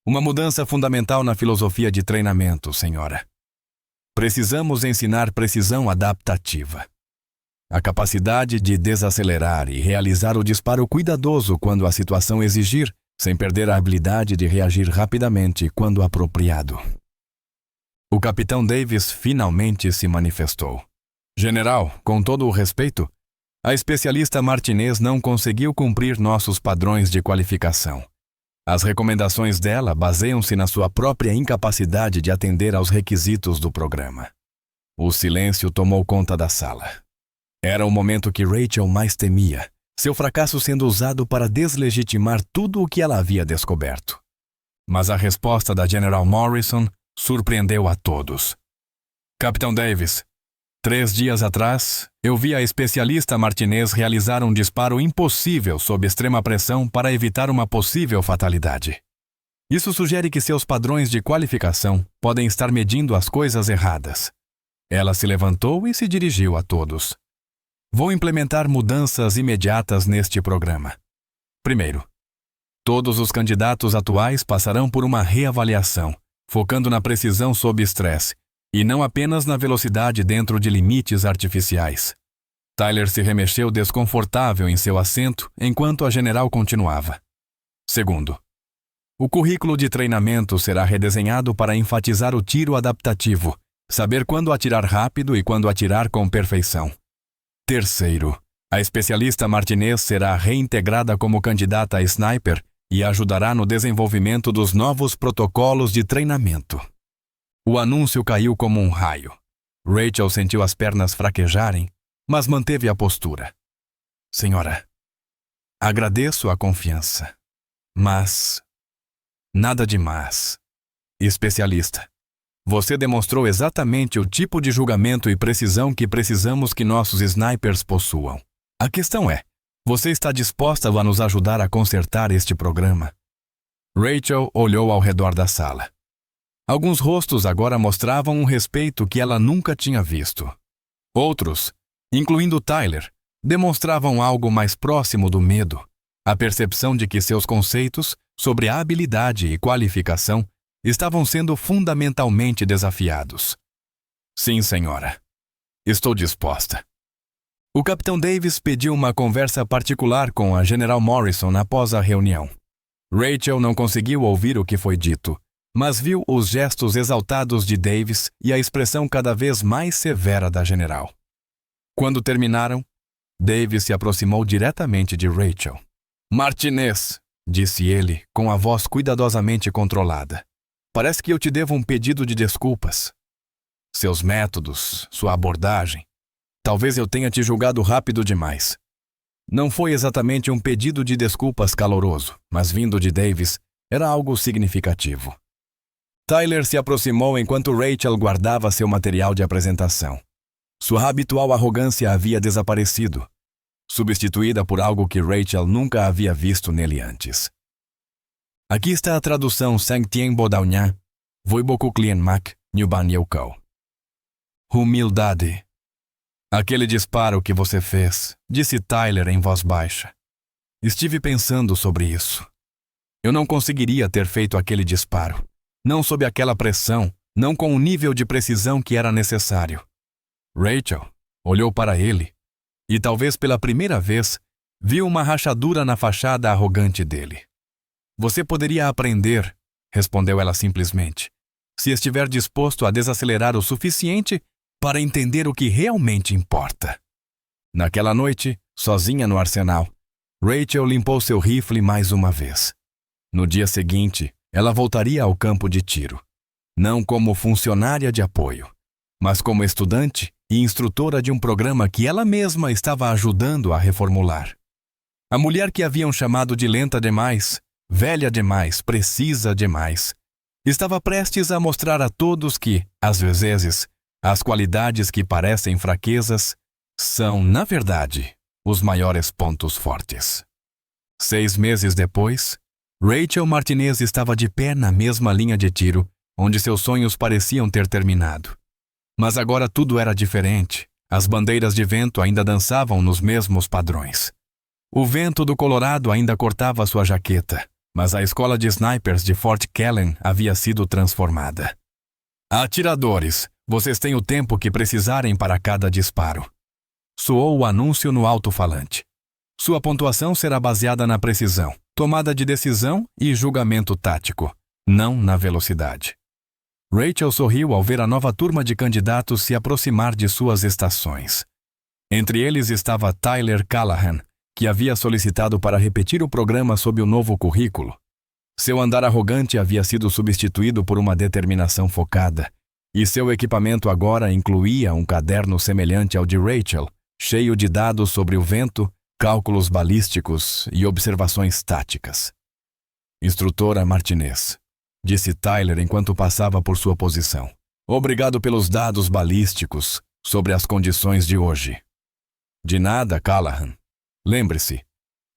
Uma mudança fundamental na filosofia de treinamento, senhora. Precisamos ensinar precisão adaptativa. A capacidade de desacelerar e realizar o disparo cuidadoso quando a situação exigir, sem perder a habilidade de reagir rapidamente quando apropriado. O capitão Davis finalmente se manifestou. General, com todo o respeito, a especialista Martinez não conseguiu cumprir nossos padrões de qualificação. As recomendações dela baseiam-se na sua própria incapacidade de atender aos requisitos do programa. O silêncio tomou conta da sala. Era o momento que Rachel mais temia, seu fracasso sendo usado para deslegitimar tudo o que ela havia descoberto. Mas a resposta da General Morrison surpreendeu a todos. Capitão Davis, 3 dias atrás, eu vi a especialista Martinez realizar um disparo impossível sob extrema pressão para evitar uma possível fatalidade. Isso sugere que seus padrões de qualificação podem estar medindo as coisas erradas. Ela se levantou e se dirigiu a todos. Vou implementar mudanças imediatas neste programa. Primeiro, todos os candidatos atuais passarão por uma reavaliação, focando na precisão sob estresse, e não apenas na velocidade dentro de limites artificiais. Tyler se remexeu desconfortável em seu assento enquanto a general continuava. Segundo, o currículo de treinamento será redesenhado para enfatizar o tiro adaptativo, saber quando atirar rápido e quando atirar com perfeição. Terceiro, a especialista Martinez será reintegrada como candidata a sniper e ajudará no desenvolvimento dos novos protocolos de treinamento. O anúncio caiu como um raio. Rachel sentiu as pernas fraquejarem, mas manteve a postura. Senhora, agradeço a confiança, mas... nada de mas. Especialista, você demonstrou exatamente o tipo de julgamento e precisão que precisamos que nossos snipers possuam. A questão é, você está disposta a nos ajudar a consertar este programa? Rachel olhou ao redor da sala. Alguns rostos agora mostravam um respeito que ela nunca tinha visto. Outros, incluindo Tyler, demonstravam algo mais próximo do medo, a percepção de que seus conceitos sobre a habilidade e qualificação estavam sendo fundamentalmente desafiados. Sim, senhora. Estou disposta. O capitão Davis pediu uma conversa particular com a General Morrison após a reunião. Rachel não conseguiu ouvir o que foi dito, mas viu os gestos exaltados de Davis e a expressão cada vez mais severa da general. Quando terminaram, Davis se aproximou diretamente de Rachel. Martinez, disse ele, com a voz cuidadosamente controlada. Parece que eu te devo um pedido de desculpas. Seus métodos, sua abordagem. Talvez eu tenha te julgado rápido demais. Não foi exatamente um pedido de desculpas caloroso, mas vindo de Davis, era algo significativo. Tyler se aproximou enquanto Rachel guardava seu material de apresentação. Sua habitual arrogância havia desaparecido, substituída por algo que Rachel nunca havia visto nele antes. Aqui está a tradução Sang Tien Bodaunyan, Vui Boku Klien Mak, Nyuban Yeukau. Humildade. Aquele disparo que você fez, disse Tyler em voz baixa. Estive pensando sobre isso. Eu não conseguiria ter feito aquele disparo. Não sob aquela pressão, não com o nível de precisão que era necessário. Rachel olhou para ele e, talvez pela primeira vez, viu uma rachadura na fachada arrogante dele. Você poderia aprender, respondeu ela simplesmente, se estiver disposto a desacelerar o suficiente para entender o que realmente importa. Naquela noite, sozinha no arsenal, Rachel limpou seu rifle mais uma vez. No dia seguinte, ela voltaria ao campo de tiro, não como funcionária de apoio, mas como estudante e instrutora de um programa que ela mesma estava ajudando a reformular. A mulher que haviam chamado de lenta demais, velha demais, precisa demais, estava prestes a mostrar a todos que, às vezes, as qualidades que parecem fraquezas são, na verdade, os maiores pontos fortes. 6 meses depois, Rachel Martinez estava de pé na mesma linha de tiro, onde seus sonhos pareciam ter terminado. Mas agora tudo era diferente. As bandeiras de vento ainda dançavam nos mesmos padrões. O vento do Colorado ainda cortava sua jaqueta. Mas a escola de snipers de Fort Callan havia sido transformada. Atiradores, vocês têm o tempo que precisarem para cada disparo. Soou o anúncio no alto-falante. Sua pontuação será baseada na precisão, tomada de decisão e julgamento tático, não na velocidade. Rachel sorriu ao ver a nova turma de candidatos se aproximar de suas estações. Entre eles estava Tyler Callahan, que havia solicitado para repetir o programa sob o novo currículo. Seu andar arrogante havia sido substituído por uma determinação focada, e seu equipamento agora incluía um caderno semelhante ao de Rachel, cheio de dados sobre o vento, cálculos balísticos e observações táticas. Instrutora Martinez, disse Tyler enquanto passava por sua posição. Obrigado pelos dados balísticos sobre as condições de hoje. De nada, Callahan. Lembre-se,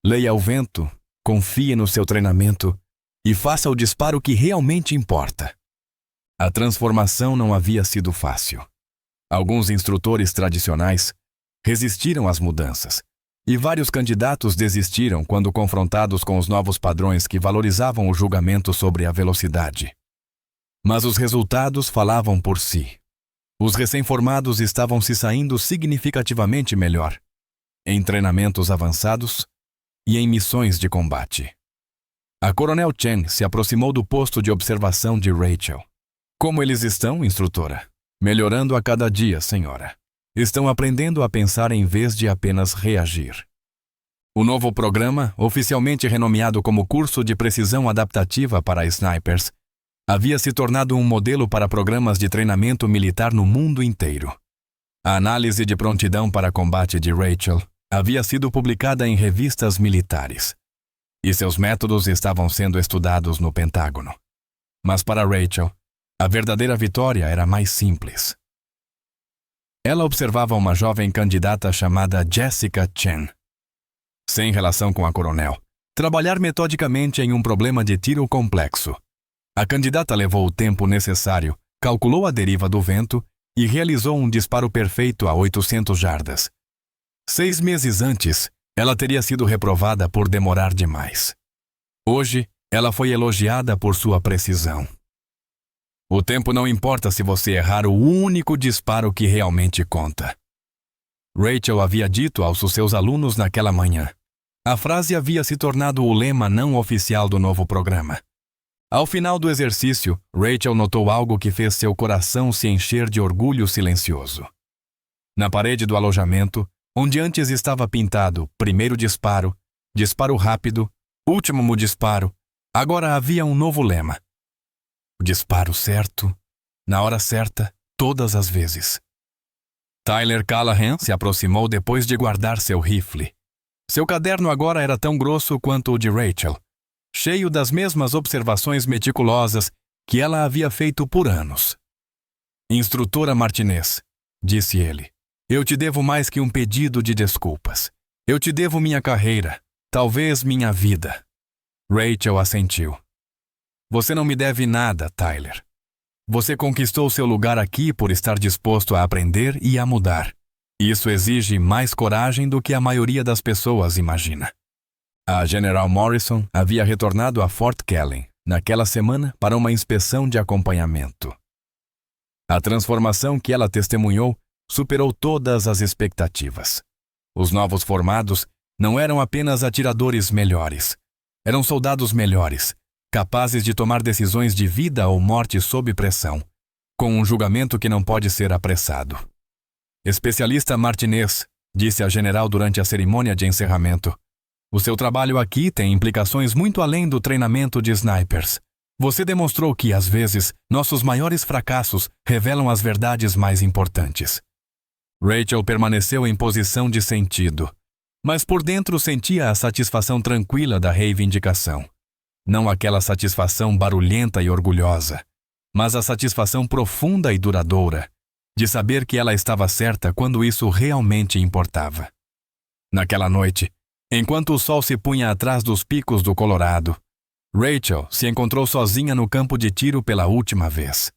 leia o vento, confie no seu treinamento e faça o disparo que realmente importa. A transformação não havia sido fácil. Alguns instrutores tradicionais resistiram às mudanças, e vários candidatos desistiram quando confrontados com os novos padrões que valorizavam o julgamento sobre a velocidade. Mas os resultados falavam por si. Os recém-formados estavam se saindo significativamente melhor, em treinamentos avançados e em missões de combate. A Coronel Chen se aproximou do posto de observação de Rachel. Como eles estão, instrutora? Melhorando a cada dia, senhora. Estão aprendendo a pensar em vez de apenas reagir. O novo programa, oficialmente renomeado como Curso de Precisão Adaptativa para Snipers, havia se tornado um modelo para programas de treinamento militar no mundo inteiro. A análise de prontidão para combate de Rachel havia sido publicada em revistas militares, e seus métodos estavam sendo estudados no Pentágono. Mas para Rachel, a verdadeira vitória era mais simples. Ela observava uma jovem candidata chamada Jessica Chen. Sem relação com a coronel, trabalhar metodicamente em um problema de tiro complexo. A candidata levou o tempo necessário, calculou a deriva do vento e realizou um disparo perfeito a 800 jardas. 6 meses antes, ela teria sido reprovada por demorar demais. Hoje, ela foi elogiada por sua precisão. O tempo não importa se você errar o único disparo que realmente conta. Rachel havia dito aos seus alunos naquela manhã. A frase havia se tornado o lema não oficial do novo programa. Ao final do exercício, Rachel notou algo que fez seu coração se encher de orgulho silencioso. Na parede do alojamento, onde antes estava pintado primeiro disparo, disparo rápido, último disparo, agora havia um novo lema. O disparo certo, na hora certa, todas as vezes. Tyler Callahan se aproximou depois de guardar seu rifle. Seu caderno agora era tão grosso quanto o de Rachel, cheio das mesmas observações meticulosas que ela havia feito por anos. Instrutora Martinez, disse ele, eu te devo mais que um pedido de desculpas. Eu te devo minha carreira, talvez minha vida. Rachel assentiu. Você não me deve nada, Tyler. Você conquistou seu lugar aqui por estar disposto a aprender e a mudar. Isso exige mais coragem do que a maioria das pessoas imagina. A General Morrison havia retornado a Fort Callan naquela semana para uma inspeção de acompanhamento. A transformação que ela testemunhou superou todas as expectativas. Os novos formados não eram apenas atiradores melhores. Eram soldados melhores, capazes de tomar decisões de vida ou morte sob pressão, com um julgamento que não pode ser apressado. Especialista Martinez, disse a general durante a cerimônia de encerramento, o seu trabalho aqui tem implicações muito além do treinamento de snipers. Você demonstrou que, às vezes, nossos maiores fracassos revelam as verdades mais importantes. Rachel permaneceu em posição de sentido, mas por dentro sentia a satisfação tranquila da reivindicação. Não aquela satisfação barulhenta e orgulhosa, mas a satisfação profunda e duradoura, de saber que ela estava certa quando isso realmente importava. Naquela noite, enquanto o sol se punha atrás dos picos do Colorado, Rachel se encontrou sozinha no campo de tiro pela última vez.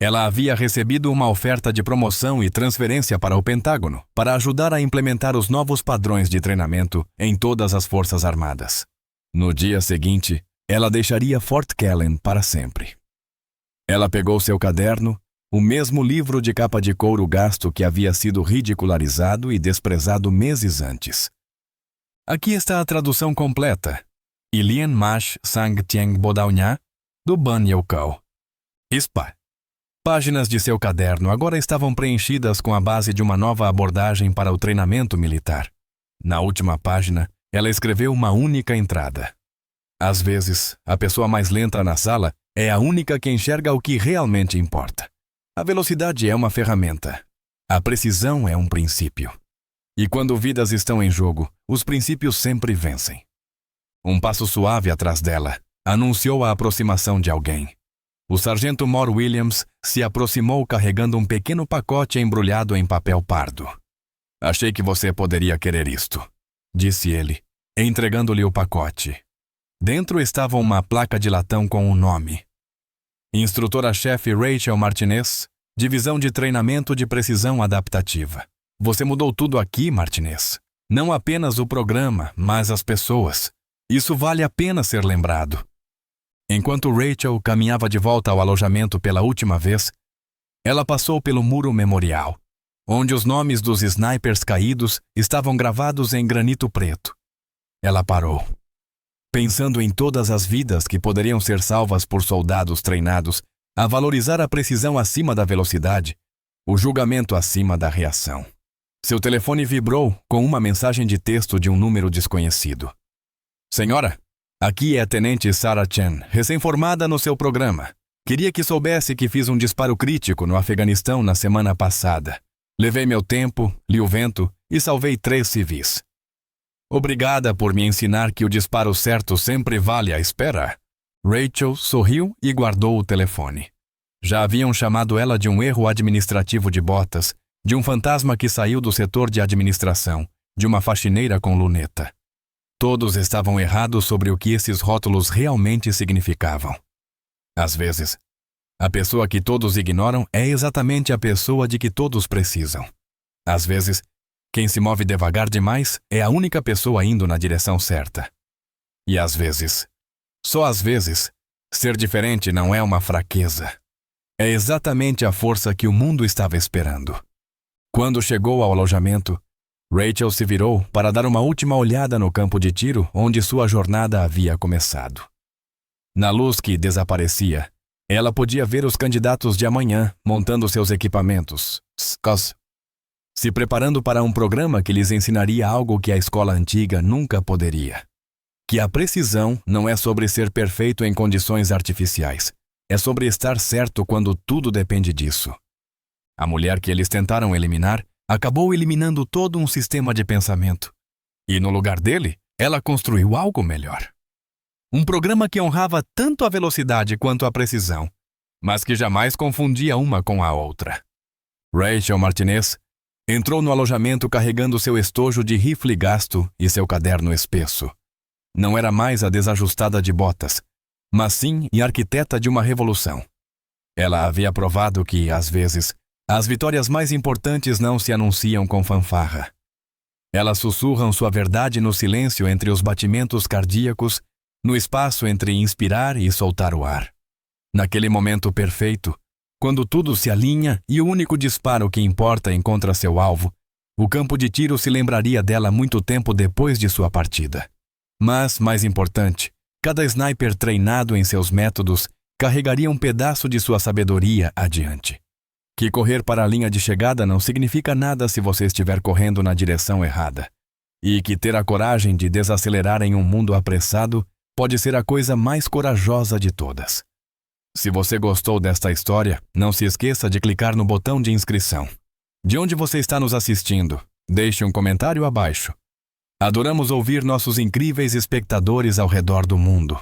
Ela havia recebido uma oferta de promoção e transferência para o Pentágono para ajudar a implementar os novos padrões de treinamento em todas as Forças Armadas. No dia seguinte, ela deixaria Fort Callan para sempre. Ela pegou seu caderno, o mesmo livro de capa de couro gasto que havia sido ridicularizado e desprezado meses antes. Aqui está a tradução completa. Ilien Mash Sang Tieng Bodaunya, do Ban Yeokao. Ispa. Páginas de seu caderno agora estavam preenchidas com a base de uma nova abordagem para o treinamento militar. Na última página, ela escreveu uma única entrada. Às vezes, a pessoa mais lenta na sala é a única que enxerga o que realmente importa. A velocidade é uma ferramenta. A precisão é um princípio. E quando vidas estão em jogo, os princípios sempre vencem. Um passo suave atrás dela anunciou a aproximação de alguém. O sargento Mor Williams se aproximou carregando um pequeno pacote embrulhado em papel pardo. Achei que você poderia querer isto, disse ele, entregando-lhe o pacote. Dentro estava uma placa de latão com um nome. Instrutora-chefe Rachel Martinez, Divisão de Treinamento de Precisão Adaptativa. Você mudou tudo aqui, Martinez. Não apenas o programa, mas as pessoas. Isso vale a pena ser lembrado. Enquanto Rachel caminhava de volta ao alojamento pela última vez, ela passou pelo muro memorial, onde os nomes dos snipers caídos estavam gravados em granito preto. Ela parou, pensando em todas as vidas que poderiam ser salvas por soldados treinados a valorizar a precisão acima da velocidade, o julgamento acima da reação. Seu telefone vibrou com uma mensagem de texto de um número desconhecido. Senhora, aqui é a Tenente Sarah Chen, recém-formada no seu programa. Queria que soubesse que fiz um disparo crítico no Afeganistão na semana passada. Levei meu tempo, li o vento e salvei 3 civis. Obrigada por me ensinar que o disparo certo sempre vale a espera. Rachel sorriu e guardou o telefone. Já haviam chamado ela de um erro administrativo de botas, de um fantasma que saiu do setor de administração, de uma faxineira com luneta. Todos estavam errados sobre o que esses rótulos realmente significavam. Às vezes, a pessoa que todos ignoram é exatamente a pessoa de que todos precisam. Às vezes, quem se move devagar demais é a única pessoa indo na direção certa. E às vezes, só às vezes, ser diferente não é uma fraqueza. É exatamente a força que o mundo estava esperando. Quando chegou ao alojamento, Rachel se virou para dar uma última olhada no campo de tiro onde sua jornada havia começado. Na luz que desaparecia, ela podia ver os candidatos de amanhã montando seus equipamentos, se preparando para um programa que lhes ensinaria algo que a escola antiga nunca poderia. Que a precisão não é sobre ser perfeito em condições artificiais, é sobre estar certo quando tudo depende disso. A mulher que eles tentaram eliminar acabou eliminando todo um sistema de pensamento. E no lugar dele, ela construiu algo melhor. Um programa que honrava tanto a velocidade quanto a precisão, mas que jamais confundia uma com a outra. Rachel Martinez entrou no alojamento carregando seu estojo de rifle gasto e seu caderno espesso. Não era mais a desajustada de botas, mas sim a arquiteta de uma revolução. Ela havia provado que, às vezes, as vitórias mais importantes não se anunciam com fanfarra. Elas sussurram sua verdade no silêncio entre os batimentos cardíacos, no espaço entre inspirar e soltar o ar. Naquele momento perfeito, quando tudo se alinha e o único disparo que importa encontra seu alvo, o campo de tiro se lembraria dela muito tempo depois de sua partida. Mas, mais importante, cada sniper treinado em seus métodos carregaria um pedaço de sua sabedoria adiante. Que correr para a linha de chegada não significa nada se você estiver correndo na direção errada. E que ter a coragem de desacelerar em um mundo apressado pode ser a coisa mais corajosa de todas. Se você gostou desta história, não se esqueça de clicar no botão de inscrição. De onde você está nos assistindo? Deixe um comentário abaixo. Adoramos ouvir nossos incríveis espectadores ao redor do mundo.